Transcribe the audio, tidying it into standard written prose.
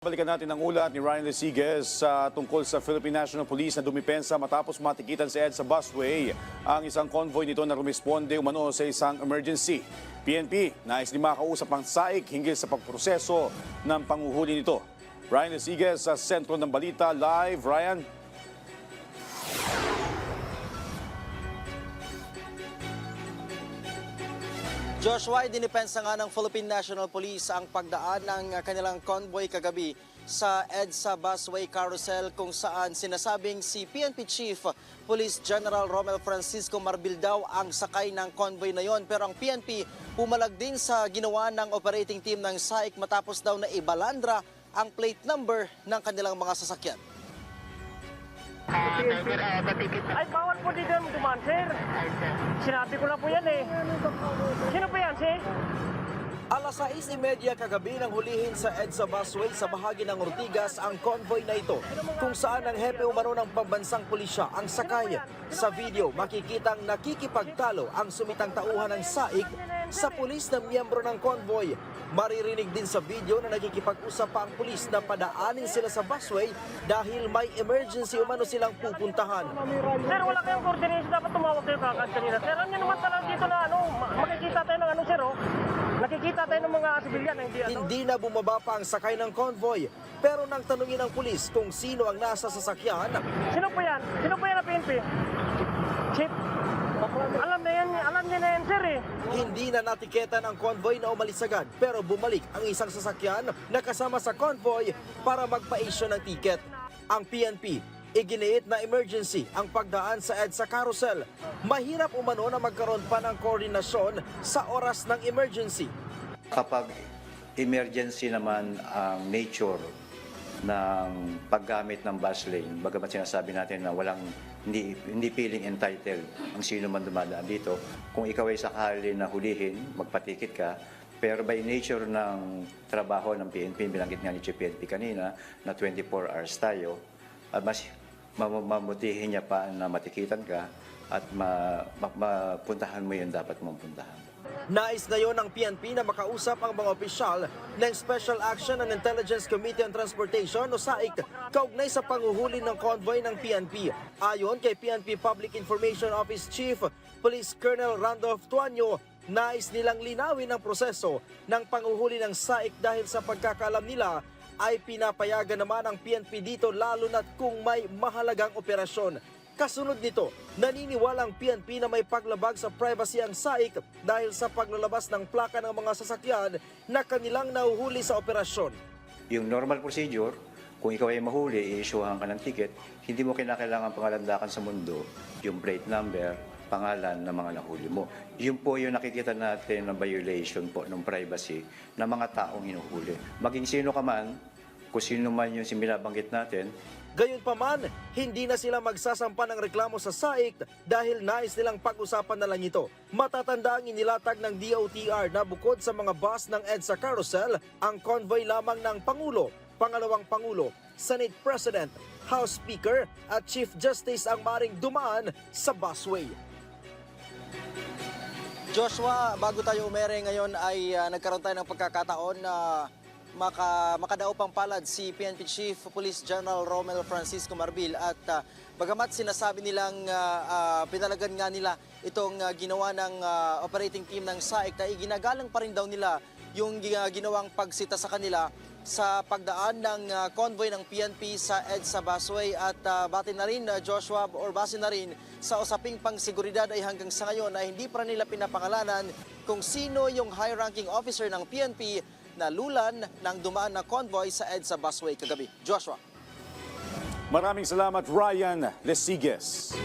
Balikan natin ang ulat ni Ryan Lesiges tungkol sa Philippine National Police na dumipensa matapos matikitan si EDSA busway ang isang convoy nito na rumisponde umano sa isang emergency. PNP, nais din makausap ang SAIC hinggil sa pagproseso ng panguhuli nito. Ryan Lesiges sa sentro ng balita. Live, Ryan. Joshua, dinipensa nga ng Philippine National Police ang pagdaan ng kanilang convoy kagabi sa EDSA busway carousel kung saan sinasabing si PNP Chief Police General Romel Francisco Marbil daw ang sakay ng convoy na yon. Pero ang PNP pumalag din sa ginawa ng operating team ng SAIC matapos daw na ibalandra ang plate number ng kanilang mga sasakyan. Ay, bawal po dito dumaan, sir. Sinabi ko na po yan eh. Sino po yan, sir? Alas 6:30 kagabi nang hulihin sa EDSA busway sa bahagi ng Ortigas ang convoy na ito, kung saan ang hepe umano ng pambansang pulisya ang sakay. Sa video, makikitang nakikipagtalo ang sumitang tauhan ng SAIC sa pulis na miyembro ng convoy. Maririnig din sa video na nakikipag-usap pa ang pulis na padaanin sila sa busway dahil may emergency umano silang pupuntahan. Sir, wala kayong coordination. Dapat tumawag kayo kakad kanina. Sir, ano naman talaga dito na makikita tayo ng sir, oh. Nakikita tayo ng mga sibilyan na Hindi na bumaba pa ang sakay ng convoy, pero nang tanungin ng pulis kung sino ang nasa sasakyan. Sino po yan? Sino po yan na PNP? Chief? Alam niya na yan, sir eh. Hindi na natiketan ang convoy na umalis agad, pero bumalik ang isang sasakyan na kasama sa convoy para magpa-issue ng ticket. Ang PNP, iginiit na emergency ang pagdaan sa EDSA carousel. Mahirap umano na magkaroon pa ng koordinasyon sa oras ng emergency. Kapag emergency naman ang nature ng paggamit ng bus lane, bagamat sinasabi natin na hindi feeling entitled ang sino man dumadaan dito, kung ikaw ay sakali na hulihin, magpatikit ka, pero by nature ng trabaho ng PNP, binanggit nga ni Chief PNP kanina, na 24 hours tayo, mas mamutihin niya pa na matikitan ka at mapuntahan mo yung dapat mong puntahan. Nais ngayon ng PNP na makausap ang mga opisyal ng Special Action and Intelligence Committee on Transportation o SAIC kaugnay sa panguhuli ng convoy ng PNP. Ayon kay PNP Public Information Office Chief Police Colonel Randolph Tuanyo, nais nilang linawin ang proseso ng panguhuli ng SAIC dahil sa pagkakalam nila ay pinapayagan naman ang PNP dito lalo na't kung may mahalagang operasyon. Kasunod nito, naniniwala ang PNP na may paglabag sa privacy ang SAIC dahil sa paglalabas ng plaka ng mga sasakyan na kanilang nahuhuli sa operasyon. Yung normal procedure, kung ikaw ay mahuli, i-issuehan ka ng ticket, hindi mo kinakailangan pangalandakan sa mundo yung plate number, pangalan ng mga nahuli mo. Yun po yung nakikita natin na violation po ng privacy ng mga taong hinuhuli. Maging sino ka man, kung sino man yung binabanggit natin. Gayunpaman, hindi na sila magsasampa ng reklamo sa SAIC dahil nais nilang pag-usapan na lang ito. Matatanda ang inilatag ng DOTR na bukod sa mga bus ng EDSA carousel, ang convoy lamang ng Pangulo, Pangalawang Pangulo, Senate President, House Speaker at Chief Justice ang maring dumaan sa busway. Joshua, bago tayo umere ngayon ay nagkaroon tayo ng pagkakataon na makadaop ang palad si PNP Chief Police General Romel Francisco Marbil at bagamat sinasabi nilang pinalagan nga nila itong ginawa ng operating team ng SAIC na iginagalang pa rin daw nila yung ginawang pagsita sa kanila sa pagdaan ng convoy ng PNP sa EDSA busway at base na rin Joshua or base na rin sa usaping pangseguridad ay hanggang sa ngayon ay hindi pa nila pinapangalanan kung sino yung high-ranking officer ng PNP na lulan ng dumaan na convoy sa EDSA busway kagabi. Joshua. Maraming salamat, Ryan Lesiges.